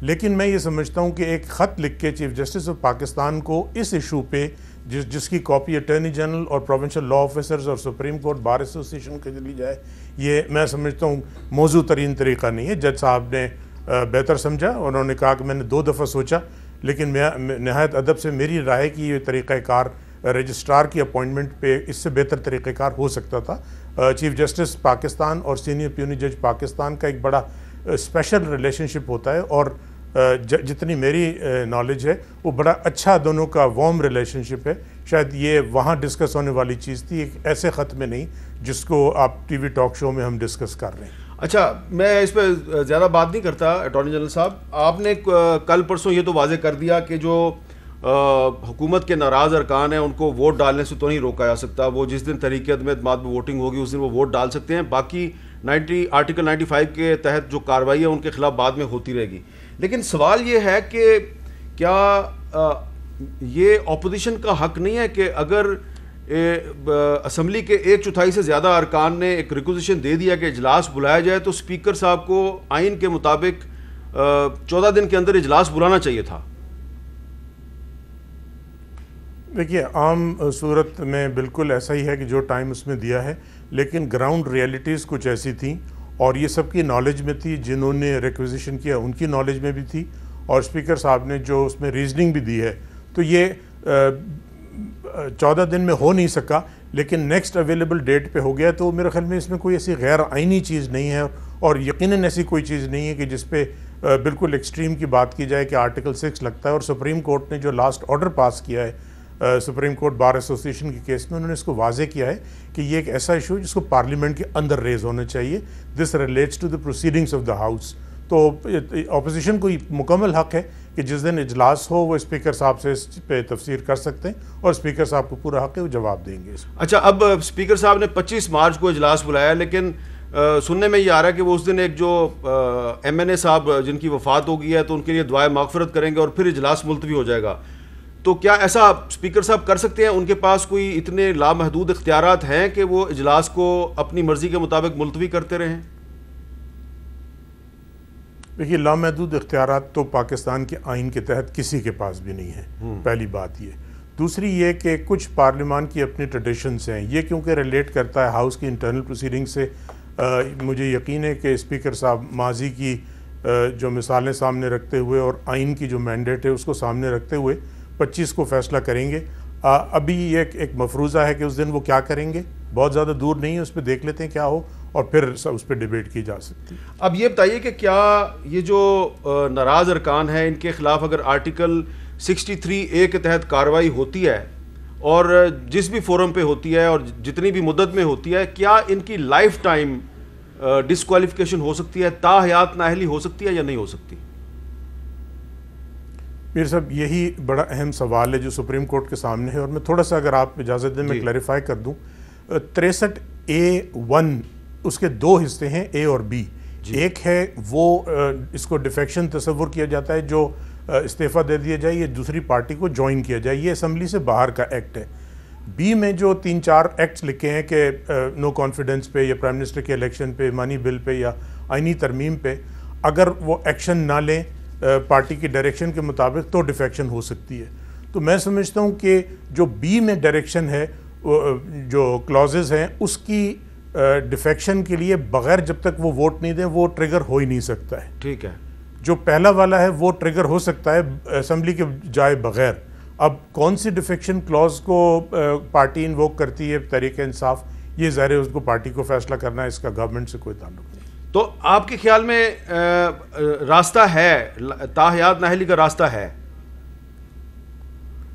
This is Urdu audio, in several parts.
لیکن میں یہ سمجھتا ہوں کہ ایک خط لکھ کے چیف جسٹس آف پاکستان کو اس ایشو پہ جس کی کاپی اٹارنی جنرل اور پروونشل لا آفیسرز اور سپریم کورٹ بار ایسوسیشن کو لی جائے، یہ میں سمجھتا ہوں موزوں ترین طریقہ نہیں ہے. جج صاحب نے بہتر سمجھا، انہوں نے کہا کہ میں نے 2 دفعہ سوچا، لیکن نہایت ادب سے میری رائے کی یہ طریقہ کار رجسٹرار کی اپوائنٹمنٹ پہ اس سے بہتر طریقہ کار ہو سکتا تھا. چیف جسٹس پاکستان اور سینئر پیونی جج پاکستان کا ایک بڑا اسپیشل ریلیشن شپ ہوتا ہے، اور جتنی میری نالج ہے وہ بڑا اچھا دونوں کا وارم ریلیشن شپ ہے. شاید یہ وہاں ڈسکس ہونے والی چیز تھی، ایک ایسے خط میں نہیں جس کو آپ ٹی وی ٹاک شو میں ہم ڈسکس کر رہے ہیں. اچھا، میں اس پہ زیادہ بات نہیں کرتا. اٹارنی جنرل صاحب، آپ نے کل پرسوں یہ تو واضح کر دیا کہ جو حکومت کے ناراض ارکان ہیں ان کو ووٹ ڈالنے سے تو نہیں روکا جا سکتا. وہ جس دن تحریک عدم اعتماد میں ووٹنگ ہوگی اس دن وہ ووٹ ڈال سکتے ہیں. باقی آرٹیکل 95 کے تحت جو کارروائی ہے ان کے خلاف بعد میں ہوتی رہے گی. لیکن سوال یہ ہے کہ کیا یہ اپوزیشن کا حق نہیں ہے کہ اگر اسمبلی کے 1/4 سے زیادہ ارکان نے ایک ریکوزیشن دے دیا کہ اجلاس بلایا جائے تو اسپیکر صاحب کو آئین کے مطابق 14 دن کے اندر اجلاس بلانا چاہیے تھا؟ دیکھیے، عام صورت میں بالکل ایسا ہی ہے کہ جو ٹائم اس میں دیا ہے، لیکن گراؤنڈ ریئلٹیز کچھ ایسی تھیں اور یہ سب کی نالج میں تھی. جنہوں نے ریکویزیشن کیا ان کی نالج میں بھی تھی، اور اسپیکر صاحب نے جو اس میں ریزننگ بھی دی ہے. تو یہ 14 دن میں ہو نہیں سکا، لیکن نیکسٹ اویلیبل ڈیٹ پہ ہو گیا. تو میرے خیال میں اس میں کوئی ایسی غیر آئینی چیز نہیں ہے، اور یقیناً ایسی کوئی چیز نہیں ہے کہ جس پہ بالکل ایکسٹریم کی بات کی جائے کہ آرٹیکل 6 لگتا ہے. اور سپریم کورٹ نے جو لاسٹ آرڈر پاس کیا ہے سپریم کورٹ بار ایسوسیشن کے کیس میں، انہوں نے اس کو واضح کیا ہے کہ یہ ایک ایسا ایشو ہے جس کو پارلیمنٹ کے اندر ریز ہونا چاہیے. This relates to the proceedings of the house. تو اپوزیشن کو مکمل حق ہے کہ جس دن اجلاس ہو وہ اسپیکر صاحب سے اس پہ تفسیر کر سکتے ہیں، اور اسپیکر صاحب کو پورا حق ہے، وہ جواب دیں گے. اچھا، اب اسپیکر صاحب نے 25 مارچ کو اجلاس بلایا، لیکن سننے میں یہ آ رہا ہے کہ وہ اس دن ایک جو MNA صاحب جن کی وفات ہو گئی ہے تو ان کے لیے دعائے مغفرت کریں گے اور پھر اجلاس ملتوی ہو جائے گا. تو کیا ایسا اسپیکر صاحب کر سکتے ہیں؟ ان کے پاس کوئی اتنے لامحدود اختیارات ہیں کہ وہ اجلاس کو اپنی مرضی کے مطابق ملتوی کرتے رہیں؟ دیکھیے، لامحدود اختیارات تو پاکستان کے آئین کے تحت کسی کے پاس بھی نہیں ہے، پہلی بات یہ. دوسری یہ کہ کچھ پارلیمان کی اپنی ٹریڈیشنز ہیں، یہ کیونکہ ریلیٹ کرتا ہے ہاؤس کی انٹرنل پروسیڈنگ سے. مجھے یقین ہے کہ اسپیکر صاحب ماضی کی جو مثالیں سامنے رکھتے ہوئے اور آئین کی جو مینڈیٹ ہے اس کو سامنے رکھتے ہوئے 25 کو فیصلہ کریں گے. ابھی یہ ایک مفروضہ ہے کہ اس دن وہ کیا کریں گے، بہت زیادہ دور نہیں ہے، اس پہ دیکھ لیتے ہیں کیا ہو اور پھر اس پہ ڈیبیٹ کی جا سکتی. اب یہ بتائیے کہ کیا یہ جو ناراض ارکان ہیں ان کے خلاف اگر آرٹیکل 63A کے تحت کارروائی ہوتی ہے اور جس بھی فورم پہ ہوتی ہے اور جتنی بھی مدت میں ہوتی ہے، کیا ان کی لائف ٹائم ڈسکوالیفیکیشن ہو سکتی ہے، تا حیات نااہلی ہو سکتی ہے یا نہیں ہو سکتی؟ میر صاحب، یہی بڑا اہم سوال ہے جو سپریم کورٹ کے سامنے ہے، اور میں تھوڑا سا اگر آپ اجازت دیں میں کلیریفائی کر دوں. 63A1 اس کے 2 حصے ہیں، A اور B. ایک ہے وہ اس کو ڈیفیکشن تصور کیا جاتا ہے، جو استعفیٰ دے دیا جائے یا دوسری پارٹی کو جوائن کیا جائے، یہ اسمبلی سے باہر کا ایکٹ ہے. B میں جو 3-4 ایکٹس لکھے ہیں کہ نو کانفیڈنس پہ یا پرائم منسٹر کے الیکشن پہ، منی بل پہ یا آئینی ترمیم پہ اگر وہ ایکشن نہ لیں پارٹی کی ڈائریکشن کے مطابق تو ڈیفیکشن ہو سکتی ہے. تو میں سمجھتا ہوں کہ جو B میں ڈائریکشن ہے، جو کلازز ہیں، اس کی ڈیفیکشن کے لیے بغیر جب تک وہ ووٹ نہیں دیں وہ ٹریگر ہو ہی نہیں سکتا ہے. ٹھیک ہے. جو پہلا والا ہے وہ ٹریگر ہو سکتا ہے اسمبلی کے جائے بغیر. اب کون سی ڈیفیکشن کلاز کو پارٹی انووک کرتی ہے تحریک انصاف، یہ ظاہر ہے اس کو پارٹی کو فیصلہ کرنا ہے، اس کا گورنمنٹ سے کوئی تعلق نہیں. تو آپ کے خیال میں راستہ ہے، تا حیات نااہلی کا راستہ ہے؟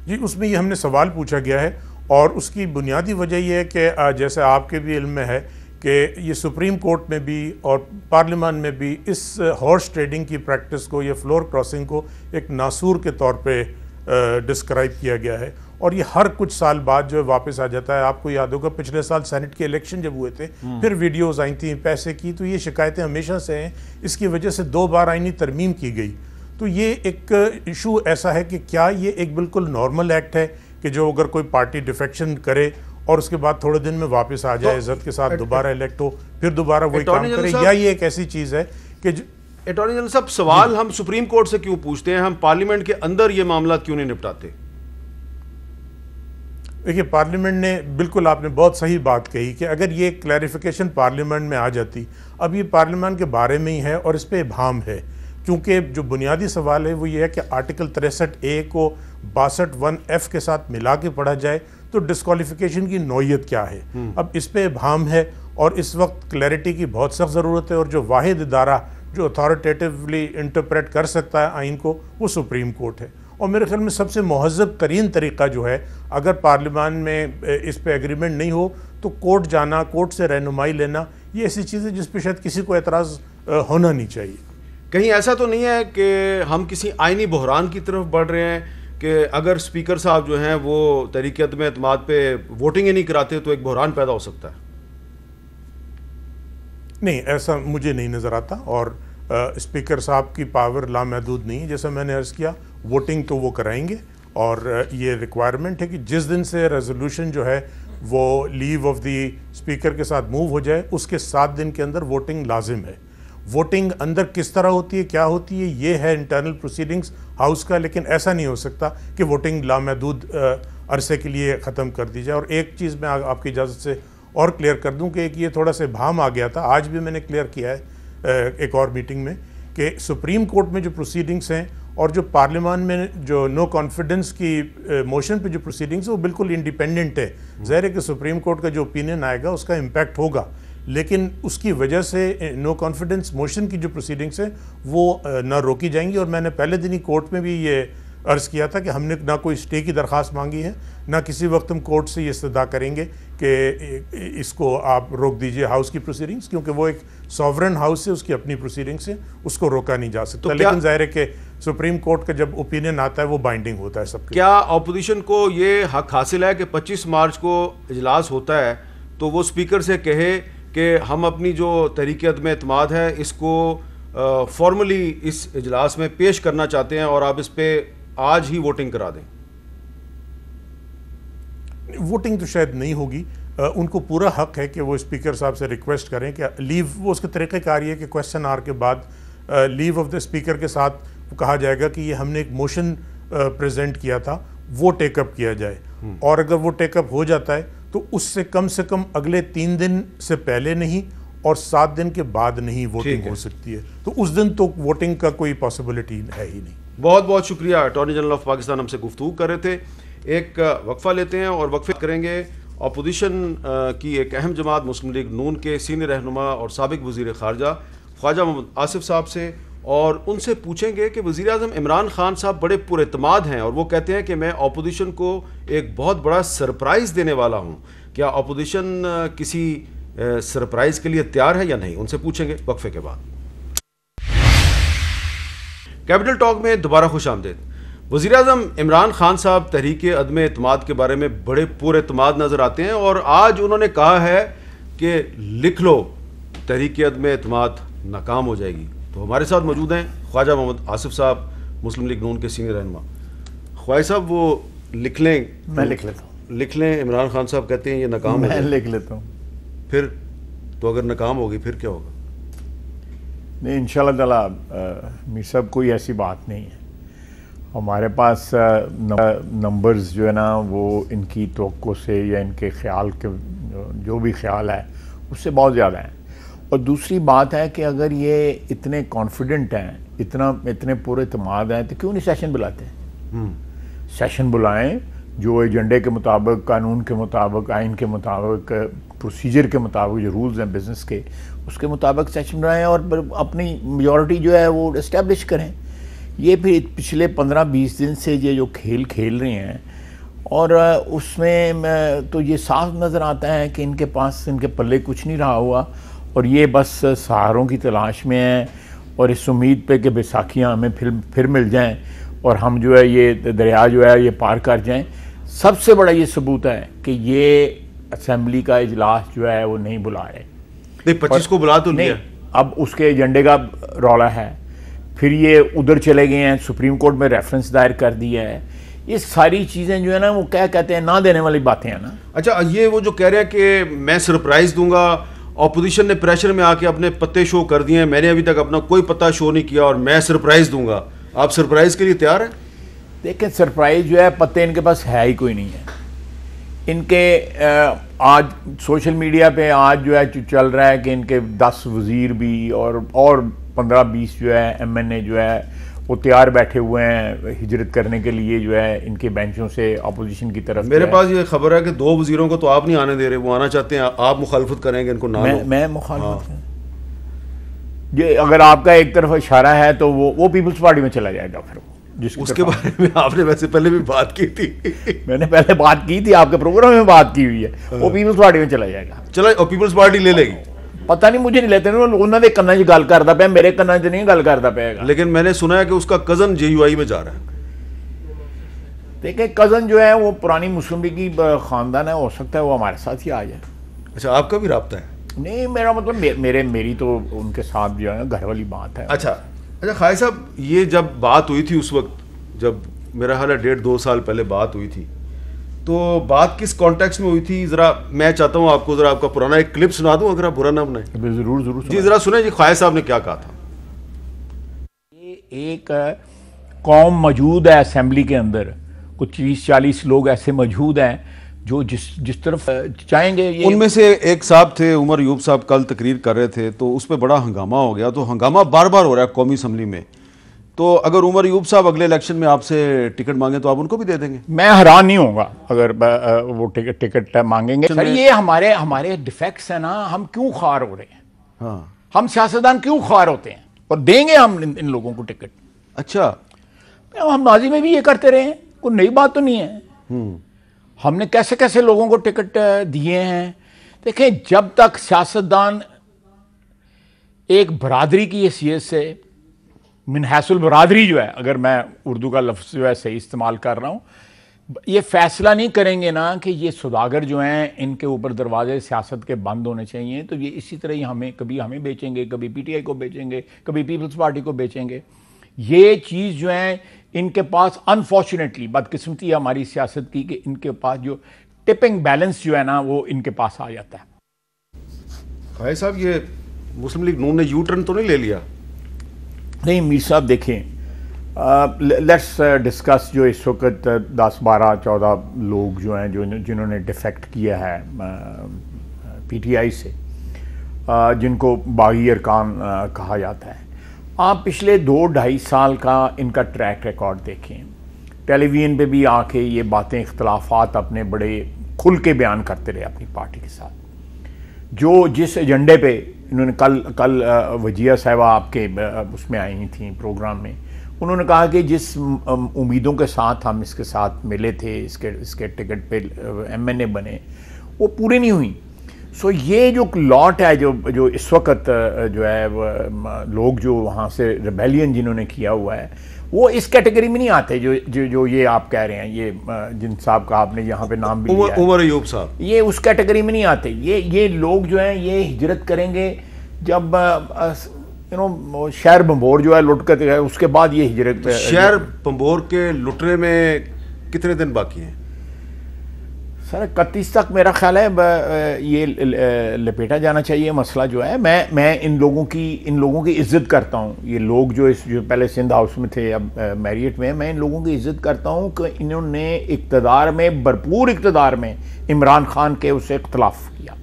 جی، اس میں یہ ہم نے سوال پوچھا گیا ہے، اور اس کی بنیادی وجہ یہ ہے کہ جیسے آپ کے بھی علم میں ہے کہ یہ سپریم کورٹ میں بھی اور پارلیمان میں بھی اس ہارس ٹریڈنگ کی پریکٹس کو یا فلور کراسنگ کو ایک ناسور کے طور پہ ڈسکرائب کیا گیا ہے، اور یہ ہر کچھ سال بعد جو ہے واپس آ جاتا ہے. آپ کو یاد ہوگا پچھلے سال سینٹ کے الیکشن جب ہوئے تھے پھر ویڈیوز آئی تھیں پیسے کی، تو یہ شکایتیں ہمیشہ سے ہیں. اس کی وجہ سے 2 بار آئینی ترمیم کی گئی. تو یہ ایک ایشو ایسا ہے کہ کیا یہ ایک بالکل نارمل ایکٹ ہے کہ جو اگر کوئی پارٹی ڈیفیکشن کرے اور اس کے بعد تھوڑے دن میں واپس آ جائے عزت کے ساتھ، دوبارہ الیکٹ ہو، پھر دوبارہ وہی کام کرے، یا یہ ایک ایسی چیز ہے کہ اٹارنی جنرل صاحب سوال ہم سپریم کورٹ سے کیوں پوچھتے ہیں, ہم پارلیمنٹ کے اندر یہ معاملات کیوں نہیں نپٹاتے؟ دیکھیے پارلیمنٹ نے بالکل, آپ نے بہت صحیح بات کہی کہ اگر یہ کلیریفیکیشن پارلیمنٹ میں آ جاتی, اب یہ پارلیمنٹ کے بارے میں ہی ہے اور اس پہ ابہام ہے, کیونکہ جو بنیادی سوال ہے وہ یہ ہے کہ آرٹیکل 63A کو 62(1)F کے ساتھ ملا کے پڑھا جائے تو ڈسکوالیفیکیشن کی نوعیت کیا ہے. اب اس پہ ابہام ہے اور اس وقت کلیئرٹی کی بہت سخت ضرورت ہے, اور جو واحد ادارہ جو اتھارٹیٹیولی انٹرپریٹ کر سکتا ہے آئین کو وہ سپریم کورٹ ہے. اور میرے خیال میں سب سے مہذب ترین طریقہ جو ہے, اگر پارلیمان میں اس پہ ایگریمنٹ نہیں ہو تو کورٹ جانا, کورٹ سے رہنمائی لینا, یہ ایسی چیز ہے جس پہ شاید کسی کو اعتراض ہونا نہیں چاہیے. کہیں ایسا تو نہیں ہے کہ ہم کسی آئینی بحران کی طرف بڑھ رہے ہیں کہ اگر اسپیکر صاحب جو ہیں وہ تحریک عدم اعتماد پہ ووٹنگ ہی نہیں کراتے تو ایک بحران پیدا ہو سکتا ہے؟ نہیں, ایسا مجھے نہیں نظر آتا, اور اسپیکر صاحب کی پاور لامحدود نہیں ہے. جیسا میں نے عرض کیا, ووٹنگ تو وہ کرائیں گے, اور یہ ریکوائرمنٹ ہے کہ جس دن سے ریزولوشن جو ہے وہ لیو آف دی اسپیکر کے ساتھ موو ہو جائے اس کے 7 دن کے اندر ووٹنگ لازم ہے. ووٹنگ اندر کس طرح ہوتی ہے, کیا ہوتی ہے, یہ ہے انٹرنل پروسیڈنگز ہاؤس کا, لیکن ایسا نہیں ہو سکتا کہ ووٹنگ لامحدود عرصے کے لیے ختم کر دی جائے. اور ایک چیز میں آپ کی اجازت سے اور کلیئر کر دوں کہ ایک یہ تھوڑا سا ابہام آ گیا تھا, آج بھی میں نے کلیئر کیا ہے ایک اور میٹنگ میں, کہ سپریم کورٹ میں جو پروسیڈنگز ہیں اور جو پارلیمان میں جو نو کانفیڈنس کی موشن پہ جو پروسیڈنگز ہیں وہ بالکل انڈیپینڈنٹ ہے. ظاہر ہے کہ سپریم کورٹ کا جو اوپینین آئے گا اس کا امپیکٹ ہوگا, لیکن اس کی وجہ سے نو کانفیڈنس موشن کی جو پروسیڈنگز ہیں وہ نہ روکی جائیں گی. اور میں نے پہلے دن ہی کورٹ میں بھی یہ عرض کیا تھا کہ ہم نے نہ کوئی اسٹے کی درخواست مانگی ہے, نہ کسی وقت ہم کورٹ سے یہ استدعا کریں گے کہ اس کو آپ روک دیجئے ہاؤس کی پروسیڈنگز, کیونکہ وہ ایک سوورن ہاؤس ہے, اس کی اپنی پروسیڈنگز ہیں, اس کو روکا نہیں جا سکتا. لیکن ظاہر ہے کہ سپریم کورٹ کا جب اوپینین آتا ہے وہ بائنڈنگ ہوتا ہے سب کے. کیا اپوزیشن کو یہ حق حاصل ہے کہ 25 مارچ کو اجلاس ہوتا ہے تو وہ اسپیکر سے کہے کہ ہم اپنی جو تحریک عدم اعتماد ہے اس کو فارملی اس اجلاس میں پیش کرنا چاہتے ہیں اور آپ اس پہ آج ہی ووٹنگ کرا دیں؟ ووٹنگ تو شاید نہیں ہوگی, ان کو پورا حق ہے کہ وہ اسپیکر صاحب سے ریکویسٹ کریں کہ لیو, وہ اس کا طریقہ کار یہ ہے کہ کویسچن آور کے بعد لیو آف دا اسپیکر کے ساتھ کہا جائے گا کہ یہ ہم نے ایک موشن پریزنٹ کیا تھا وہ ٹیک اپ کیا جائے, اور اگر وہ ٹیک اپ ہو جاتا ہے تو اس سے کم اگلے 3 دن سے پہلے نہیں اور 7 دن کے بعد نہیں ووٹنگ ہو سکتی ہے. تو اس دن تو ووٹنگ کا کوئی پاسبلٹی ہے ہی نہیں. بہت بہت شکریہ. اٹارنی جنرل آف پاکستان ہم سے گفتگو کر رہے تھے. ایک وقفہ لیتے ہیں اور وقفے کریں گے اپوزیشن کی ایک اہم جماعت مسلم لیگ نون کے سینئر رہنما اور سابق وزیر خارجہ خواجہ محمد آصف صاحب سے, اور ان سے پوچھیں گے کہ وزیر اعظم عمران خان صاحب بڑے پر اعتماد ہیں اور وہ کہتے ہیں کہ میں اپوزیشن کو ایک بہت بڑا سرپرائز دینے والا ہوں. کیا اپوزیشن کسی سرپرائز کے لیے تیار ہے یا نہیں؟ ان سے پوچھیں گے وقفے کے بعد. کیپٹل ٹاک میں دوبارہ خوش آمدید. وزیر اعظم عمران خان صاحب تحریک عدم اعتماد کے بارے میں بڑے پر اعتماد نظر آتے ہیں, اور آج انہوں نے کہا ہے کہ لکھ لو تحریک عدم اعتماد ناکام ہو جائے گی. تو ہمارے ساتھ موجود ہیں خواجہ محمد آصف صاحب, مسلم لیگ نون کے سینئر رہنما. خواجہ صاحب وہ لکھ لیں؟ میں لکھ لیتا ہوں. لکھ لیں. عمران خان صاحب کہتے ہیں یہ ناکام, میں لکھ لیتا ہوں. پھر تو اگر ناکام ہوگی پھر کیا ہوگا؟ نہیں, انشاءاللہ تعالیٰ میر صاحب کوئی ایسی بات نہیں ہے. ہمارے پاس نمبرز جو ہے نا وہ ان کی توقع سے یا ان کے خیال کے جو بھی خیال ہے اس سے بہت زیادہ ہیں. اور دوسری بات ہے کہ اگر یہ اتنے کانفیڈنٹ ہیں, اتنے پر اعتماد ہیں, تو کیوں نہیں سیشن بلاتے ہیں؟ سیشن بلائیں, جو ایجنڈے کے مطابق, قانون کے مطابق, آئین کے مطابق, پروسیجر کے مطابق, جو رولز ہیں بزنس کے, اس کے مطابق سیشن بنائیں اور اپنی میجورٹی جو ہے وہ اسٹیبلش کریں. یہ پھر پچھلے 15-20 دن سے یہ جو کھیل رہے ہیں, اور اس میں تو یہ صاف نظر آتا ہے کہ ان کے پاس, ان کے پلے کچھ نہیں رہا ہوا, اور یہ بس سہاروں کی تلاش میں ہیں, اور اس امید پہ کہ بیساکھیاں ہمیں پھر مل جائیں اور ہم جو ہے یہ دریا جو ہے یہ پار کر جائیں. سب سے بڑا یہ ثبوت ہے کہ یہ اسمبلی کا اجلاس جو ہے وہ نہیں بلا رہے. 25 کو بلا تو نہیں, اب اس کے ایجنڈے کا رولا ہے. پھر یہ ادھر چلے گئے ہیں, سپریم کورٹ میں ریفرنس دائر کر دیا ہے. یہ ساری چیزیں جو ہے نا وہ کہتے ہیں نہ دینے والی باتیں ہیں نا. اچھا, یہ وہ جو کہہ رہے ہیں کہ میں سرپرائز دوں گا اپوزیشن نے پریشر میں آ کے اپنے پتے شو کر دیے ہیں, میں نے ابھی تک اپنا کوئی پتہ شو نہیں کیا اور میں سرپرائز دوں گا. آپ سرپرائز کے لیے تیار ہیں؟ دیکھیں سرپرائز جو ہے پتے ان کے پاس ہے ہی کوئی نہیں ہے. ان کے آج سوشل میڈیا پہ آج جو ہے چل رہا ہے کہ ان کے 10 وزیر بھی اور 15-20 جو ہے ایم این اے جو ہے وہ تیار بیٹھے ہوئے ہیں ہجرت کرنے کے لیے جو ہے ان کے بینچوں سے اپوزیشن کی طرف. میرے پاس یہ خبر ہے کہ 2 وزیروں کو تو آپ نہیں آنے دے رہے, وہ آنا چاہتے ہیں, آپ مخالفت کریں گے ان کو نہ لو. میں مخالفت کروں یہ اگر آپ کا ایک طرف اشارہ ہے تو وہ پیپلز پارٹی میں چلا جائے گا. پھر اس کے بارے میں آپ نے ویسے پہلے بھی بات کی تھی. میں نے پہلے بات کی تھی, آپ کے پروگرام میں بات کی ہوئی ہے. وہ پیپلز پارٹی میں چلا جائے گا. چلو اور پیپلز پارٹی لے لے گی. پتہ نہیں, مجھے نہیں لیتے انہوں نے کنا جی گل کرتا پیا, میرے کنا چ نہیں گل کرتا پائے گا. لیکن میں نے سنا ہے کہ اس کا کزن جے یو آئی میں جا رہا ہے. دیکھیں کزن جو ہے وہ پرانی مسلم لیگ کی خاندان ہے, ہو سکتا ہے وہ ہمارے ساتھ ہی آ جائے. اچھا آپ کا بھی رابطہ ہے؟ نہیں میرا مطلب میری تو ان کے ساتھ جو ہے گھر والی بات ہے. اچھا خالد صاحب, یہ جب بات ہوئی تھی اس وقت, جب میرا حال ہے 1.5-2 سال پہلے بات ہوئی تھی, تو بات کس کانٹیکس میں ہوئی تھی؟ ذرا میں چاہتا ہوں آپ کو ذرا آپ کا پرانا ایک کلپ سنا دوں اگر آپ برا نہ بنائیں. ضرور جی ذرا سنیں جی خالد صاحب نے کیا کہا تھا. یہ ایک قوم موجود ہے اسمبلی کے اندر, کچھ 30-40 لوگ ایسے موجود ہیں جو جس طرف چاہیں گے. ان میں سے ایک صاحب تھے عمر ایوب صاحب, کل تقریر کر رہے تھے تو اس پہ بڑا ہنگامہ ہو گیا. تو ہنگامہ بار بار ہو رہا ہے قومی اسمبلی میں, تو اگر عمر ایوب صاحب اگلے الیکشن میں آپ سے ٹکٹ مانگیں تو آپ ان کو بھی دے دیں گے؟ میں حیران نہیں ہوں گا اگر وہ ٹکٹ مانگیں گے. سر یہ ہمارے ڈیفیکٹس ہیں نا, ہم کیوں خوار ہو رہے ہیں؟ ہاں ہم سیاستدان کیوں خوار ہوتے ہیں؟ اور دیں گے ہم ان لوگوں کو ٹکٹ. اچھا ہم ماضی میں بھی یہ کرتے رہے ہیں, کوئی نئی بات تو نہیں ہے. ہم نے کیسے کیسے لوگوں کو ٹکٹ دیے ہیں. دیکھیں جب تک سیاستدان ایک برادری کی حیثیت سے, من حیث البرادری جو ہے, اگر میں اردو کا لفظ جو ہے صحیح استعمال کر رہا ہوں, یہ فیصلہ نہیں کریں گے نا کہ یہ سوداگر جو ہیں ان کے اوپر دروازے سیاست کے بند ہونے چاہیے, تو یہ اسی طرح ہی کبھی ہمیں بیچیں گے, کبھی پی ٹی آئی کو بیچیں گے, کبھی پیپلز پارٹی کو بیچیں گے. یہ چیز جو ہے ان کے پاس انفارچونیٹلی بدقسمتی ہے ہماری سیاست کی کہ ان کے پاس جو ٹپنگ بیلنس جو ہے نا وہ ان کے پاس آ جاتا ہے. خالد صاحب یہ مسلم لیگ نون نے یو ٹرن تو نہیں لے لیا؟ نہیں میر صاحب دیکھیں, لیٹس ڈسکس جو اس وقت 10-12-14 لوگ جو ہیں جنہوں نے ڈیفیکٹ کیا ہے پی ٹی آئی سے, جن کو باغی ارکان کہا جاتا ہے. آپ پچھلے 2-2.5 سال کا ان کا ٹریک ریکارڈ دیکھیں. ٹیلی ویژن پہ بھی آ کے یہ باتیں, اختلافات اپنے بڑے کھل کے بیان کرتے رہے اپنی پارٹی کے ساتھ. جس ایجنڈے پہ انہوں نے کل وجیہ صاحبہ آپ کے اس میں آئی تھیں پروگرام میں, انہوں نے کہا کہ جس امیدوں کے ساتھ ہم اس کے ساتھ ملے تھے, اس کے ٹکٹ پہ ایم این اے بنے, وہ پورے نہیں ہوئیں. سو یہ جو لاٹ ہے جو اس وقت جو ہے لوگ جو وہاں سے ریبیلین جنہوں نے کیا ہوا ہے, وہ اس کیٹیگری میں نہیں آتے جو یہ آپ کہہ رہے ہیں. یہ جن صاحب کا آپ نے یہاں پہ نام بھی لیا, عمر ایوب صاحب, یہ اس کیٹیگری میں نہیں آتے. یہ لوگ جو ہیں یہ ہجرت کریں گے جب شہر بمبور جو ہے لٹ کر, اس کے بعد یہ ہجرت. شہر بمبور کے لٹنے میں کتنے دن باقی ہیں؟ سر 31 تک میرا خیال ہے یہ لپیٹا جانا چاہیے مسئلہ جو ہے. میں ان لوگوں کی عزت کرتا ہوں. یہ لوگ جو پہلے سندھ ہاؤس میں تھے, اب میریٹ میں ان لوگوں کی عزت کرتا ہوں کہ انہوں نے بھرپور اقتدار میں عمران خان کے اسے اختلاف کیا.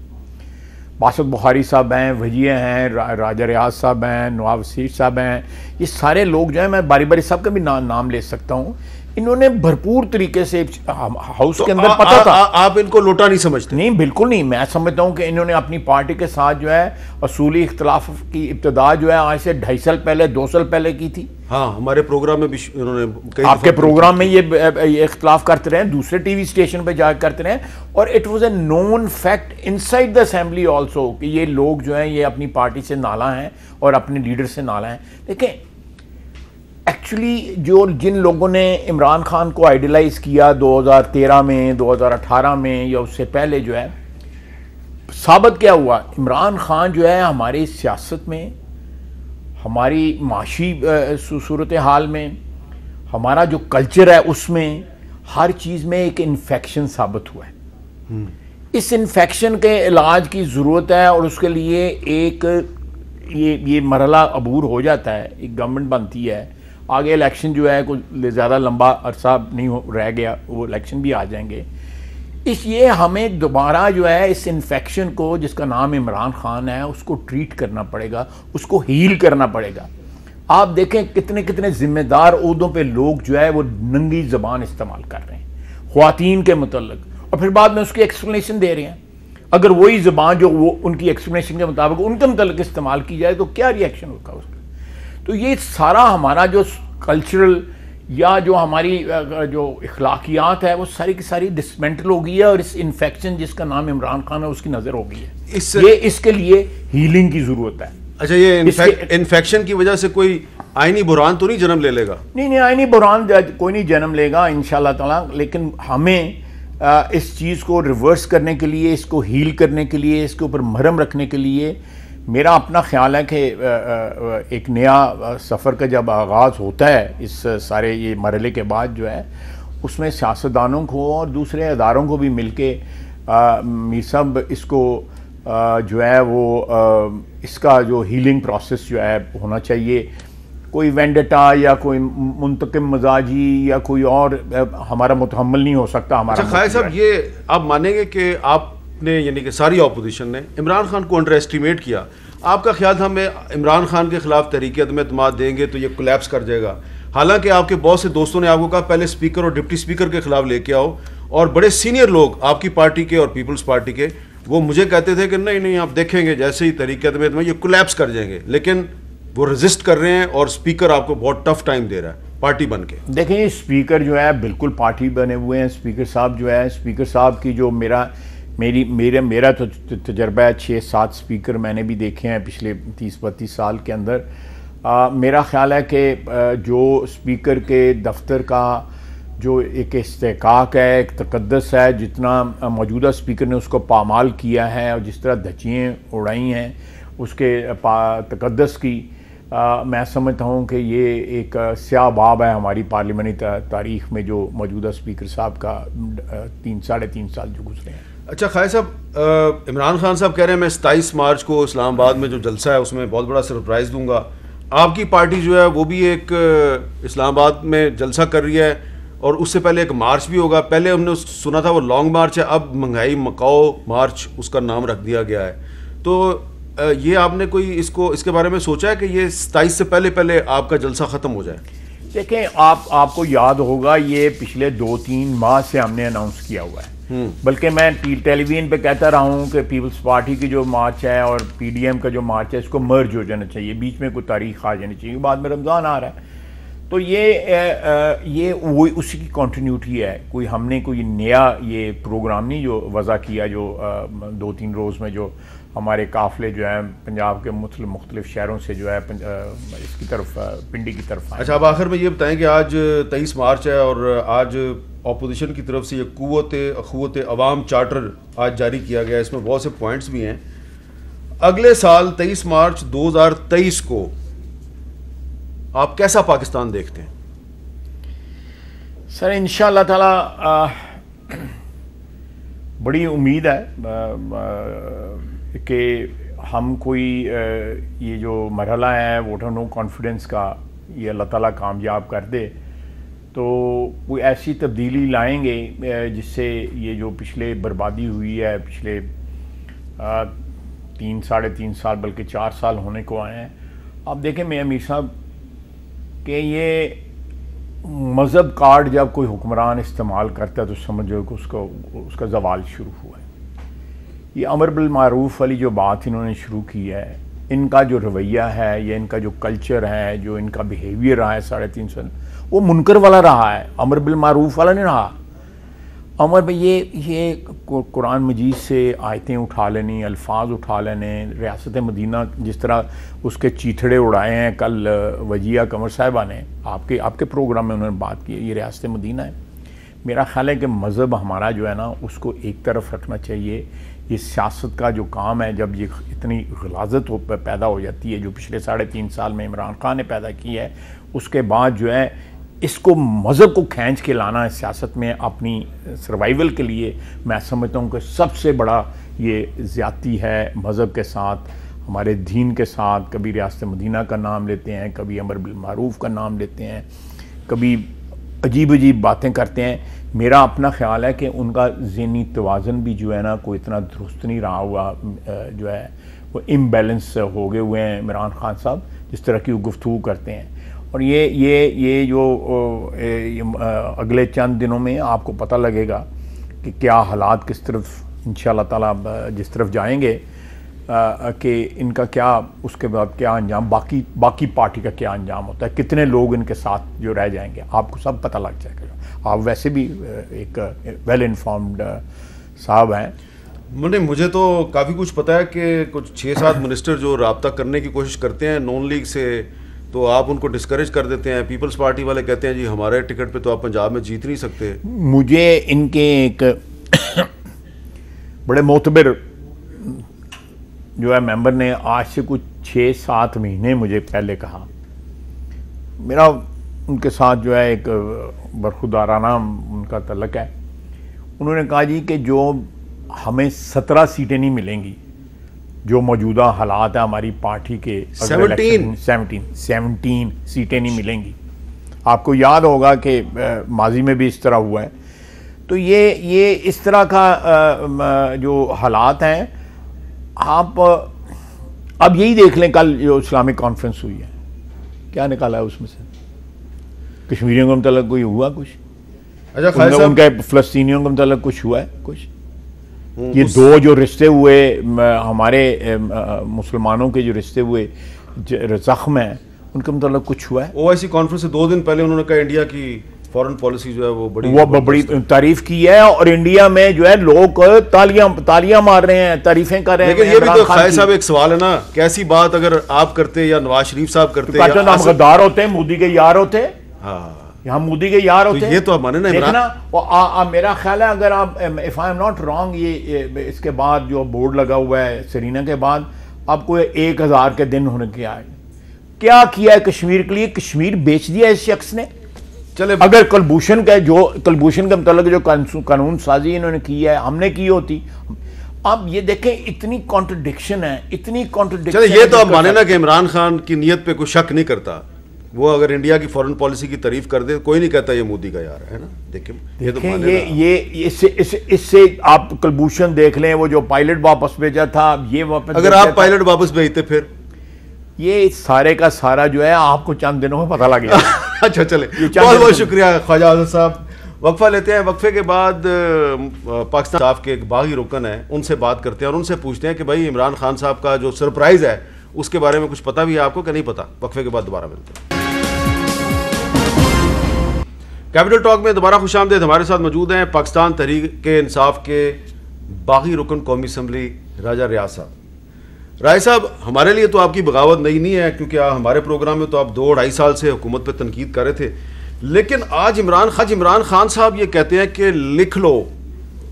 باسط بخاری صاحب ہیں, وجیہ ہیں, راجہ ریاض صاحب ہیں, نواب وسیع صاحب ہیں, یہ سارے لوگ جو ہیں, میں باری باری سب کا بھی نام لے سکتا ہوں. انہوں نے بھرپور طریقے سے ہاؤس کے اندر پتا تھا. آپ ان کو لوٹا نہیں سمجھتے؟ نہیں بالکل نہیں. میں سمجھتا ہوں کہ انہوں نے اپنی پارٹی کے ساتھ جو ہے اصولی اختلاف کی ابتدا جو ہے آج سے 2.5 سال پہلے 2 سال پہلے کی تھی. ہاں ہمارے پروگرام میں بھی انہوں نے آپ کے پروگرام میں یہ اختلاف کرتے رہے, دوسرے ٹی وی اسٹیشن پہ جا کرتے رہے, اور it was a known fact inside the assembly also کہ یہ لوگ جو ہیں یہ اپنی پارٹی سے نالاں ہیں اور اپنے لیڈر سے نالاں ہیں. دیکھیں ایکچولی جن لوگوں نے عمران خان کو آئیڈیلائز کیا 2013 میں, 2018 میں یا اس سے پہلے, جو ہے ثابت کیا ہوا, عمران خان جو ہے ہماری سیاست میں, ہماری معاشی صورتحال میں, ہمارا جو کلچر ہے اس میں, ہر چیز میں ایک انفیکشن ثابت ہوا ہے. اس انفیکشن کے علاج کی ضرورت ہے، اور اس کے لیے ایک یہ مرحلہ عبور ہو جاتا ہے، ایک گورنمنٹ بنتی ہے، آگے الیکشن جو ہے کوئی زیادہ لمبا عرصہ نہیں رہ گیا، وہ الیکشن بھی آ جائیں گے. یہ ہمیں دوبارہ جو ہے اس انفیکشن کو، جس کا نام عمران خان ہے، اس کو ٹریٹ کرنا پڑے گا، اس کو ہیل کرنا پڑے گا. آپ دیکھیں کتنے ذمہ دار عہدوں پہ لوگ جو ہے وہ ننگی زبان استعمال کر رہے ہیں خواتین کے متعلق، اور پھر بعد میں اس کی ایکسپلینیشن دے رہے ہیں. اگر وہی زبان جو وہ ان کی ایکسپلینیشن کے مطابق ان کے متعلق استعمال کی جائے تو کیا ری ایکشن ہوگا اس کا. تو یہ سارا ہمارا جو کلچرل یا جو ہماری جو اخلاقیات ہے وہ ساری کی ساری ڈسمنٹل ہو گئی ہے، اور اس انفیکشن جس کا نام عمران خان ہے اس کی نظر ہو گئی ہے. یہ اس کے لیے ہیلنگ کی ضرورت ہے. اچھا، یہ انفیکشن کی وجہ سے کوئی آئینی بحران تو نہیں جنم لے گا؟ نہیں، آئینی بحران کوئی نہیں جنم لے گا انشاءاللہ تعالیٰ، لیکن ہمیں اس چیز کو ریورس کرنے کے لیے، اس کو ہیل کرنے کے لیے، اس کے اوپر مرہم رکھنے کے لیے، میرا اپنا خیال ہے کہ ایک نیا سفر کا جب آغاز ہوتا ہے اس سارے یہ مرحلے کے بعد جو ہے، اس میں سیاستدانوں کو اور دوسرے اداروں کو بھی مل کے میر صاحب اس کو جو ہے وہ اس کا جو ہیلنگ پروسیس جو ہے ہونا چاہیے. کوئی وینڈٹا یا کوئی منتقم مزاجی یا کوئی اور ہمارا متحمل نہیں ہو سکتا ہمارا. اچھا خالد صاحب، یہ آپ مانیں گے کہ آپ نے، یعنی کہ ساری اپوزیشن نے عمران خان کو انڈر ایسٹیمیٹ کیا؟ آپ کا خیال تھا ہمیں عمران خان کے خلاف تحریک عدم اعتماد دیں گے تو یہ کولیپس کر جائے گا، حالانکہ آپ کے بہت سے دوستوں نے آپ کو کہا پہلے اسپیکر اور ڈپٹی اسپیکر کے خلاف لے کے آؤ، اور بڑے سینئر لوگ آپ کی پارٹی کے اور پیپلز پارٹی کے وہ مجھے کہتے تھے کہ نہیں آپ دیکھیں گے جیسے ہی تحریک عدم اعتماد یہ کولیپس کر جائیں گے، لیکن وہ ریزسٹ کر رہے ہیں اور اسپیکر آپ کو بہت ٹف ٹائم دے رہا ہے پارٹی بن کے. دیکھیں یہ اسپیکر جو ہے بالکل پارٹی بنے ہوئے ہیں. اسپیکر صاحب جو ہے، اسپیکر صاحب کی جو میرا تو تجربہ ہے، 6-7 اسپیکر میں نے بھی دیکھے ہیں پچھلے 30-32 سال کے اندر. میرا خیال ہے کہ جو اسپیکر کے دفتر کا جو ایک استحقاق ہے، ایک تقدس ہے، جتنا موجودہ اسپیکر نے اس کو پامال کیا ہے اور جس طرح دھچیاں اڑائی ہیں اس کے تقدس کی، میں سمجھتا ہوں کہ یہ ایک سیاہ باب ہے ہماری پارلیمانی تاریخ میں جو موجودہ اسپیکر صاحب کا 3-3.5 سال جو گزرے ہیں. اچھا خالد صاحب، عمران خان صاحب کہہ رہے ہیں میں 27 مارچ کو اسلام آباد میں جو جلسہ ہے اس میں بہت بڑا سرپرائز دوں گا. آپ کی پارٹی جو ہے وہ بھی ایک اسلام آباد میں جلسہ کر رہی ہے، اور اس سے پہلے ایک مارچ بھی ہوگا. پہلے ہم نے سنا تھا وہ لانگ مارچ ہے، اب مہنگائی مکاؤ مارچ اس کا نام رکھ دیا گیا ہے. تو یہ آپ نے کوئی اس کے بارے میں سوچا ہے کہ یہ 27 سے پہلے آپ کا جلسہ ختم ہو جائے؟ دیکھیں آپ کو یاد ہوگا یہ پچھلے 2-3 ماہ سے ہم نے اناؤنس کیا ہوا ہے، بلکہ میں ٹیلی ویژن پہ کہتا رہا ہوں کہ پیپلز پارٹی کی جو مارچ ہے اور پی ڈی ایم کا جو مارچ ہے اس کو مرج ہو جانا چاہیے، بیچ میں کوئی تاریخ آ جانی چاہیے. بعد میں رمضان آ رہا ہے تو یہ وہی اسی کی کنٹینیوٹی ہے. کوئی ہم نے کوئی نیا یہ پروگرام نہیں جو وضع کیا جو 2-3 روز میں جو ہمارے قافلے جو ہیں پنجاب کے مختلف شہروں سے جو ہے اس کی طرف پنڈی کی طرف آئے. اچھا، اب آخر میں یہ بتائیں کہ آج 23 مارچ ہے اور آج اپوزیشن کی طرف سے یہ قوت عوام چارٹر آج جاری کیا گیا ہے، اس میں بہت سے پوائنٹس بھی ہیں. اگلے سال 23 مارچ 2023 کو آپ کیسا پاکستان دیکھتے ہیں؟ سر انشاءاللہ تعالی بڑی امید ہے کہ ہم کوئی یہ جو مرحلہ ہے ووٹ آف نو کانفیڈنس کا یہ اللہ تعالیٰ کامیاب کر دے تو کوئی ایسی تبدیلی لائیں گے جس سے یہ جو پچھلے بربادی ہوئی ہے پچھلے 3-3.5 سال بلکہ 4 سال ہونے کو آئے ہیں. آپ دیکھیں میاں میر صاحب کہ یہ مذہب کارڈ جب کوئی حکمران استعمال کرتا ہے تو سمجھو کہ اس کا زوال شروع ہوا ہے. یہ امر بالمعروف والی جو بات انہوں نے شروع کی ہے، ان کا جو رویہ ہے یا ان کا جو کلچر ہے، جو ان کا بیہیویئر رہا ہے 3.5 سال، وہ منکر والا رہا ہے، امر بالمعروف والا نہیں رہا. امر بھائی یہ قرآن مجید سے آیتیں اٹھا لینی، الفاظ اٹھا لینے، ریاست مدینہ جس طرح اس کے چیتھڑے اڑائے ہیں. کل وجیہ قمر صاحبہ نے آپ کے پروگرام میں انہوں نے بات کی، یہ ریاست مدینہ ہے. میرا خیال ہے کہ مذہب ہمارا جو ہے نا اس کو ایک طرف رکھنا چاہیے. یہ سیاست کا جو کام ہے، جب یہ اتنی غلاظت پیدا ہو جاتی ہے جو پچھلے 3.5 سال میں عمران خان نے پیدا کی ہے، اس کے بعد جو ہے اس کو مذہب کو کھینچ کے لانا ہے سیاست میں اپنی سروائیول کے لیے، میں سمجھتا ہوں کہ سب سے بڑا یہ زیادتی ہے مذہب کے ساتھ، ہمارے دین کے ساتھ۔ کبھی ریاست مدینہ کا نام لیتے ہیں، کبھی امر بالمعروف کا نام لیتے ہیں، کبھی عجیب عجیب باتیں کرتے ہیں۔ میرا اپنا خیال ہے کہ ان کا ذہنی توازن بھی جو ہے نا کوئی اتنا درست نہیں رہا ہوا، جو ہے وہ امبیلنس ہو گئے ہوئے ہیں عمران خان صاحب جس طرح کی وہ گفتگو کرتے ہیں۔ اور یہ جو اگلے چند دنوں میں آپ کو پتہ لگے گا کہ کیا حالات کس طرف انشاءاللہ تعالیٰ جس طرف جائیں گے، کہ ان کا کیا اس کے بعد کیا انجام، باقی پارٹی کا کیا انجام ہوتا ہے، کتنے لوگ ان کے ساتھ جو رہ جائیں گے، آپ کو سب پتہ لگ جائے گا۔ آپ ویسے بھی ایک ویل انفارمڈ صاحب ہیں۔ مجھے تو کافی کچھ پتہ ہے کہ کچھ 6-7 منسٹر جو رابطہ کرنے کی کوشش کرتے ہیں نون لیگ سے، تو آپ ان کو ڈسکریج کر دیتے ہیں۔ پیپلز پارٹی والے کہتے ہیں جی ہمارے ٹکٹ پہ تو آپ پنجاب میں جیت نہیں سکتے۔ مجھے ان کے ایک بڑے معتبر جو ہے ممبر نے آج سے کچھ 6-7 مہینے مجھے پہلے کہا، میرا ان کے ساتھ جو ہے ایک برخودارانہ ان کا تعلق ہے، انہوں نے کہا جی کہ جو ہمیں 17 سیٹیں نہیں ملیں گی، جو موجودہ حالات ہیں ہماری پارٹی کے، 17 سیٹیں نہیں ملیں گی۔ آپ کو یاد ہوگا کہ ماضی میں بھی اس طرح ہوا ہے۔ تو یہ اس طرح کا جو حالات ہیں، آپ اب یہی دیکھ لیں کل جو اسلامک کانفرنس ہوئی ہے، کیا نکالا ہے اس میں سے؟ کشمیریوں کے متعلق کوئی ہوا کچھ؟ اچھا ان کے فلسطینیوں کے متعلق کچھ ہوا ہے کچھ؟ یہ دو جو رشتے ہوئے ہمارے مسلمانوں کے جو رشتے ہوئے زخم ہیں، ان کے متعلق کچھ ہوا ہے؟ او آئی سی کانفرنس سے 2 دن پہلے انہوں نے کہا انڈیا کی فورن پالیسی جو ہے وہ بڑی تعریف کی ہے، اور انڈیا میں جو ہے لوگ تالیاں مار رہے ہیں، تعریفیں کر رہے ہیں۔ لیکن یہ بھی تو خیر صاحب ایک سوال ہے نا، کیسی بات اگر آپ کرتے یا نواز شریف صاحب کرتے، ہم غدار ہوتے ہیں، مودی کے یار ہوتے، ہم مودی کے یار ہوتے، یہ تو آپ مانے نا دیکھنا۔ میرا خیال ہے اگر آپ if I am not wrong، یہ اس کے بعد جو بورڈ لگا ہوا ہے سرینا کے بعد، آپ کو 1000 کے دن ہونے کے آئے، کیا کیا ہے کشمیر کے لیے؟ کشمیر بیچ دیا اس شخص نے۔ چلے اگر کلبھوشن کے متعلق جو قانون سازی انہوں نے کی ہے، ہم نے کی ہوتی۔ اب یہ دیکھیں اتنی کانٹرڈکشن ہے، اتنی کانٹرڈکشن۔ چلے یہ تو آپ مانے نا کہ عمران خان کی نیت پہ کوئی شک نہیں کرتا، وہ اگر انڈیا کی فورن پالیسی کی تعریف کر دے کوئی نہیں کہتا یہ مودی کا یار ہے نا۔ دیکھیں اس سے آپ کلبھوشن دیکھ لیں، وہ جو پائلٹ واپس بھیجا تھا، یہ واپس، اگر آپ پائلٹ واپس بھیجتے پھر یہ سارے کا سارا جو ہے آپ کو چند دنوں میں پتہ لگ گیا۔ اچھا چلے، بہت بہت شکریہ خواجہ آزاد صاحب۔ وقفہ لیتے ہیں، وقفے کے بعد پاکستان صاحب کے ایک باغی رکن ہیں، ان سے بات کرتے ہیں اور ان سے پوچھتے ہیں کہ بھائی عمران خان صاحب کا جو سرپرائز ہے اس کے بارے میں کچھ پتہ بھی ہے آپ کو کہ نہیں پتہ؟ وقفے کے بعد دوبارہ ملتے ہیں۔ کیپٹل ٹاک میں دوبارہ خوش آمدید۔ ہمارے ساتھ موجود ہیں پاکستان تحریک انصاف کے باغی رکن قومی اسمبلی راجہ ریاض صاحب۔ رائے صاحب، ہمارے لیے تو آپ کی بغاوت نہیں ہے، کیونکہ ہمارے پروگرام میں تو آپ 2-2.5 سال سے حکومت پہ تنقید کر رہے تھے، لیکن آج عمران خان صاحب یہ کہتے ہیں کہ لکھ لو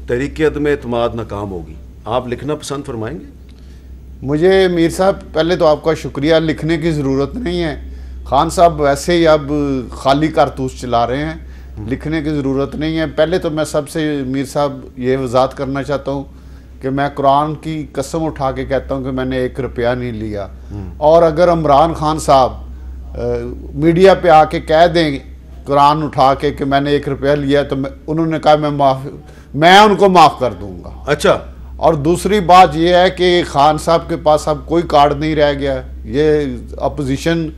تحریک عدم اعتماد ناکام ہوگی، آپ لکھنا پسند فرمائیں گے؟ مجھے میر صاحب پہلے تو آپ کا شکریہ، لکھنے کی ضرورت نہیں ہے، خان صاحب ویسے ہی اب خالی کارتوس چلا رہے ہیں، لکھنے کی ضرورت نہیں ہے۔ پہلے تو میں سب سے میر صاحب یہ وضاحت کرنا چاہتا ہوں کہ میں قرآن کی قسم اٹھا کے کہتا ہوں کہ میں نے 1 روپیہ نہیں لیا، اور اگر عمران خان صاحب میڈیا پہ آ کے کہہ دیں قرآن اٹھا کے کہ میں نے 1 روپیہ لیا تو انہوں نے کہا میں ان کو معاف کر دوں گا۔ اچھا، اور دوسری بات یہ ہے کہ خان صاحب کے پاس اب کوئی کارڈ نہیں رہ گیا، یہ اپوزیشن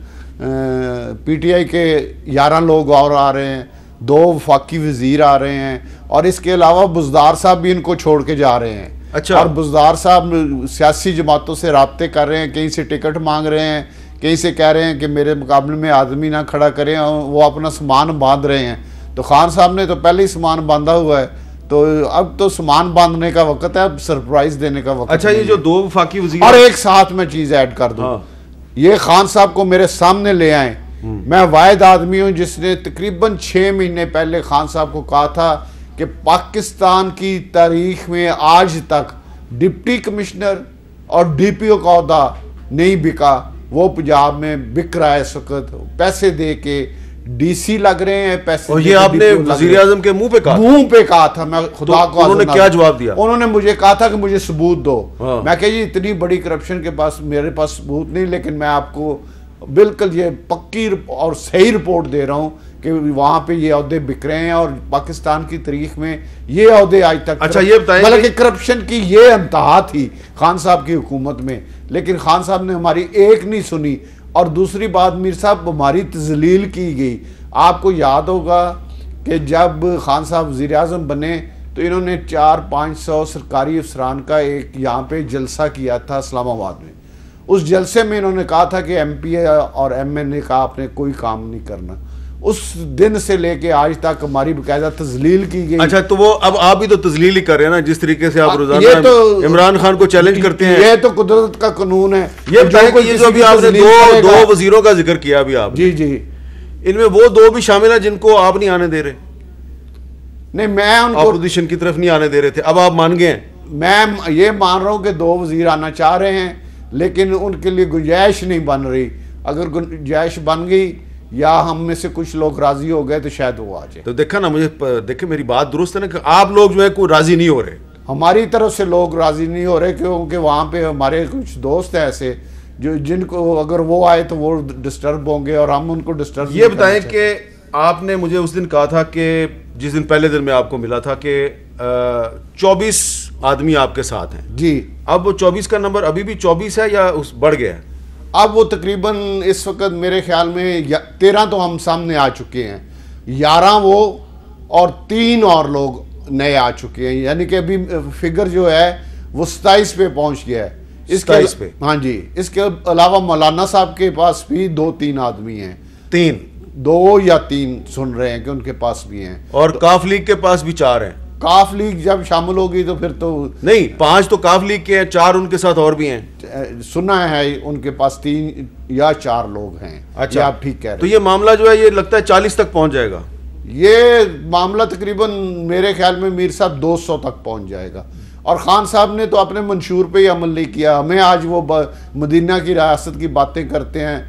پی ٹی آئی کے 11 لوگ اور آ رہے ہیں، 2 وفاقی وزیر آ رہے ہیں، اور اس کے علاوہ بزدار صاحب بھی ان کو چھوڑ کے جا رہے ہیں۔ اچھا، اور بزدار صاحب سیاسی جماعتوں سے رابطے کر رہے ہیں، کہیں سے ٹکٹ مانگ رہے ہیں، کہیں سے کہہ رہے ہیں کہ میرے مقابلے میں آدمی نہ کھڑا کریں، وہ اپنا سامان باندھ رہے ہیں۔ تو خان صاحب نے تو پہلے ہی سامان باندھا ہوا ہے، تو اب تو سامان باندھنے کا وقت ہے، اب سرپرائز دینے کا وقت۔ اچھا، یہ جو 2 وفاقی وزیر، اور ایک ساتھ میں چیز ایڈ کر دوں، یہ خان صاحب کو میرے سامنے لے آئیں، میں واحد آدمی ہوں جس نے تقریباً 6 مہینے پہلے خان صاحب کو کہا تھا کہ پاکستان کی تاریخ میں آج تک ڈپٹی کمشنر اور ڈی پی او کا عہدہ نہیں بکا، وہ پنجاب میں بک رہا ہے اس وقت، پیسے دے کے ڈی سی لگ رہے ہیں پیسے. اور یہ آپ نے وزیر اعظم کے منہ پہ کہا تھا. میں خدا کو انہوں نے کیا جواب دیا؟ انہوں نے مجھے کہا تھا کہ مجھے ثبوت دو. میں کہ جی اتنی بڑی کرپشن کے پاس میرے پاس ثبوت نہیں، لیکن میں آپ کو بالکل یہ پکی اور صحیح رپورٹ دے رہا ہوں کہ وہاں پہ یہ عہدے بک رہے ہیں، اور پاکستان کی تاریخ میں یہ عہدے آج تک. اچھا یہ بتائیں بلکہ کرپشن کی یہ انتہا تھی خان صاحب کی حکومت میں، لیکن خان صاحب نے ہماری ایک نہیں سنی. اور دوسری بات میر صاحب ہماری تذلیل کی گئی. آپ کو یاد ہوگا کہ جب خان صاحب وزیر اعظم بنے تو انہوں نے 400-500 سرکاری افسران کا ایک یہاں پہ جلسہ کیا تھا اسلام آباد میں. اس جلسے میں انہوں نے کہا تھا کہ ایم پی اور ایم این نے کہا آپ نے کوئی کام نہیں کرنا. اس دن سے لے کے آج تک ہماری باقاعدہ تذلیل کی گئی. اچھا تو وہ اب آپ بھی تو تذلیل ہی کر رہے ہیں نا، جس طریقے سے آپ روزانہ عمران خان کو چیلنج کرتے ہیں. یہ تو قدرت کا قانون ہے. یہ بتائیں کہ یہ جو ابھی آپ نے دو وزیروں کا ذکر کیا ابھی آپ، جی جی، ان میں وہ دو بھی شامل ہیں جن کو آپ نہیں آنے دے رہے. نہیں میں ان کو اپوزیشن کی طرف نہیں آنے دے رہے تھے، اب آپ مان گئے ہیں. میں یہ مان رہا ہوں کہ 2 وزیر آنا چاہ رہے ہیں، لیکن ان کے لیے گنجائش نہیں بن رہی. اگر گنجائش بن گئی یا ہم میں سے کچھ لوگ راضی ہو گئے تو شاید وہ آ جائے. تو دیکھا نا، مجھے دیکھیں میری بات درست ہے نا کہ آپ لوگ جو ہے کوئی راضی نہیں ہو رہے. ہماری طرف سے لوگ راضی نہیں ہو رہے کیونکہ وہاں پہ ہمارے کچھ دوست ہیں ایسے جو جن کو اگر وہ آئے تو وہ ڈسٹرب ہوں گے اور ہم ان کو ڈسٹرب. یہ بتائیں کہ آپ نے مجھے اس دن کہا تھا کہ جس دن پہلے دن میں آپ کو ملا تھا کہ 24 آدمی آپ کے ساتھ ہیں. جی. اب وہ 24 کا نمبر ابھی بھی 24 ہے یا بڑھ گیا ہے؟ اب وہ تقریباً اس وقت میرے خیال میں 13 تو ہم سامنے آ چکے ہیں، 11 وہ اور 3 اور لوگ نئے آ چکے ہیں. یعنی کہ ابھی فگر جو ہے وہ 27 پہ پہنچ گیا ہے. 27 پہ؟ ہاں جی. اس کے علاوہ مولانا صاحب کے پاس بھی 2-3 آدمی ہیں. 2 یا 3 سن رہے ہیں کہ ان کے پاس بھی ہیں. اور کاف لیگ کے پاس بھی 4 ہیں. کاف لیگ جب شامل ہوگی تو پھر تو نہیں، 5 تو کاف لیگ کے ہیں، 4 ان کے ساتھ اور بھی ہیں. سنا ہے ان کے پاس 3 یا 4 لوگ ہیں. اچھا آپ ٹھیک کہہ رہے ہیں. تو یہ معاملہ جو ہے یہ لگتا ہے 40 تک پہنچ جائے گا. یہ معاملہ تقریباً میرے خیال میں میر صاحب 200 تک پہنچ جائے گا. اور خان صاحب نے تو اپنے منشور پہ ہی عمل نہیں کیا. ہمیں آج وہ مدینہ کی ریاست کی باتیں کرتے ہیں.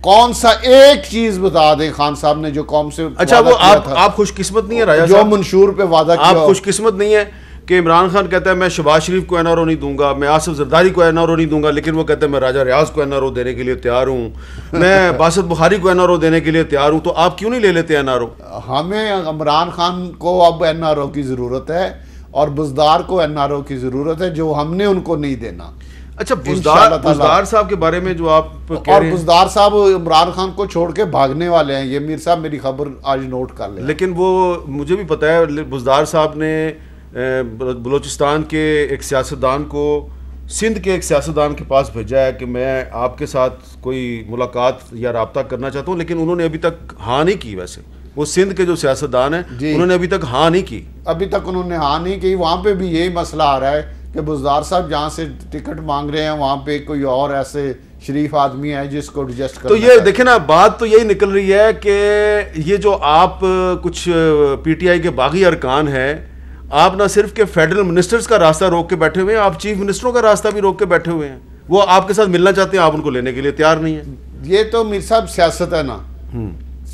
کون سا ایک چیز بتا دیں خان صاحب نے جو قوم سے. اچھا وہ آپ خوش قسمت نہیں ہے راجہ جو منشور پہ وعدہ کیا. آپ خوش قسمت نہیں ہے کہ عمران خان کہتا ہے میں شہباز شریف کو این آر او نہیں دوں گا، میں آصف زرداری کو این آر او نہیں دوں گا، لیکن وہ کہتا ہے میں راجہ ریاض کو این آر او دینے کے لیے تیار ہوں، میں باسط بخاری کو این آر او دینے کے لیے تیار ہوں. تو آپ کیوں نہیں لے لیتے این آر او؟ ہمیں عمران خان کو اب این آر او کی ضرورت ہے اور بزدار کو این آر او کی ضرورت ہے جو ہم نے ان کو نہیں دینا. اچھا بزدار صاحب کے بارے میں جو آپ کہہ رہے ہیں، اور بزدار صاحب عمران خان کو چھوڑ کے بھاگنے والے ہیں. یہ میر صاحب میری خبر آج نوٹ کر لیں. لیکن وہ مجھے بھی پتا ہے بزدار صاحب نے بلوچستان کے ایک سیاستدان کو سندھ کے ایک سیاستدان کے پاس بھیجا ہے کہ میں آپ کے ساتھ کوئی ملاقات یا رابطہ کرنا چاہتا ہوں، لیکن انہوں نے ابھی تک ہاں نہیں کی. ویسے وہ سندھ کے جو سیاستدان ہیں انہوں نے ابھی تک ہاں نہیں کی. ابھی تک انہوں نے ہاں نہیں کی. وہاں پہ بھی یہی مسئلہ آ رہا ہے کہ بزدار صاحب جہاں سے ٹکٹ مانگ رہے ہیں وہاں پہ کوئی اور ایسے شریف آدمی ہے جس کو ایڈجسٹ کرنا. تو یہ دیکھیں نا، بات تو یہی نکل رہی ہے کہ یہ جو آپ کچھ پی ٹی آئی کے باغی ارکان ہیں، آپ نہ صرف کہ فیڈرل منسٹرز کا راستہ روک کے بیٹھے ہوئے ہیں، آپ چیف منسٹروں کا راستہ بھی روک کے بیٹھے ہوئے ہیں. وہ آپ کے ساتھ ملنا چاہتے ہیں، آپ ان کو لینے کے لیے تیار نہیں ہیں. یہ تو میر صاحب سیاست ہے نا.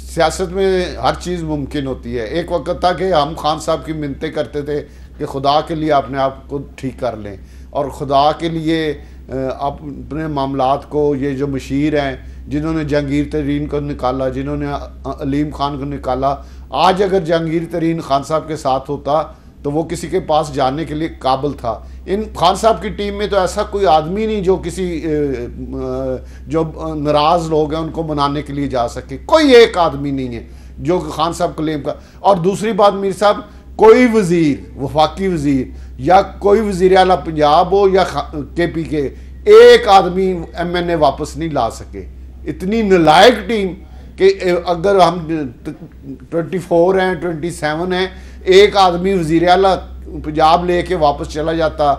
سیاست میں ہر چیز ممکن ہوتی ہے. ایک وقت تھا کہ ہم خان صاحب کی منتیں کرتے تھے کہ خدا کے لیے اپنے آپ کو ٹھیک کر لیں اور خدا کے لیے اپنے معاملات کو. یہ جو مشیر ہیں جنہوں نے جہانگیر ترین کو نکالا، جنہوں نے علیم خان کو نکالا، آج اگر جہانگیر ترین خان صاحب کے ساتھ ہوتا تو وہ کسی کے پاس جانے کے لیے قابل تھا. ان خان صاحب کی ٹیم میں تو ایسا کوئی آدمی نہیں جو کسی جو ناراض لوگ ہیں ان کو منانے کے لیے جا سکے. کوئی ایک آدمی نہیں ہے جو خان صاحب کلیم کا. اور دوسری بات میر صاحب، کوئی وزیر، وفاقی وزیر یا کوئی وزیر اعلیٰ پنجاب ہو یا کے پی کے، ایک آدمی ایم این اے واپس نہیں لا سکے. اتنی نالائق ٹیم کہ اگر ہم 24 ہیں 27 ہیں، ایک آدمی وزیر اعلیٰ پنجاب لے کے واپس چلا جاتا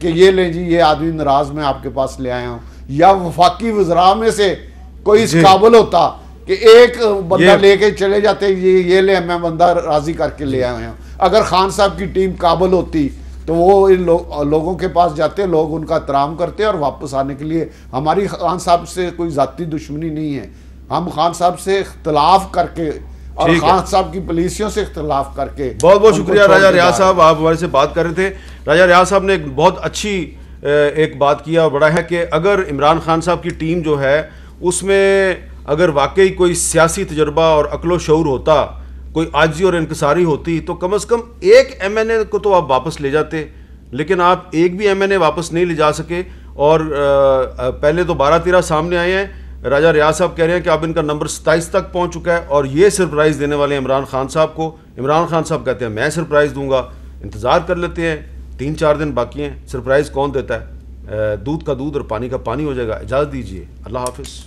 کہ یہ لیں جی یہ آدمی ناراض میں آپ کے پاس لے آیا ہوں، یا وفاقی وزراء میں سے کوئی اس قابل ہوتا کہ ایک بندہ لے کے چلے جاتے یہ لے میں بندہ راضی کر کے لے آیا ہوں. اگر خان صاحب کی ٹیم قابل ہوتی تو وہ ان لوگوں کے پاس جاتے، لوگ ان کا احترام کرتے اور واپس آنے کے لیے. ہماری خان صاحب سے کوئی ذاتی دشمنی نہیں ہے. ہم خان صاحب سے اختلاف کر کے اور خان صاحب کی پالیسیوں سے اختلاف کر کے. بہت بہت شکریہ راجہ ریاض صاحب, آپ ہمارے سے بات کر رہے تھے. راجہ ریاض صاحب نے ایک بہت اچھی ایک بات کیا بڑا ہے کہ اگر عمران خان صاحب کی ٹیم جو ہے اس میں اگر واقعی کوئی سیاسی تجربہ اور عقل و شعور ہوتا, کوئی عاجزی اور انکساری ہوتی, تو کم از کم ایک ایم این اے کو تو آپ واپس لے جاتے, لیکن آپ ایک بھی ایم این اے واپس نہیں لے جا سکے. اور پہلے تو 12-13 سامنے آئے ہیں. راجہ ریاض صاحب کہہ رہے ہیں کہ اب ان کا نمبر 27 تک پہنچ چکا ہے اور یہ سرپرائز دینے والے ہیں عمران خان صاحب کو. عمران خان صاحب کہتے ہیں میں سرپرائز دوں گا, انتظار کر لیتے ہیں, 3-4 دن باقی ہیں. سرپرائز کون دیتا ہے؟ دودھ کا دودھ اور پانی کا پانی ہو جائے گا. اجازت دیجیے, اللہ حافظ.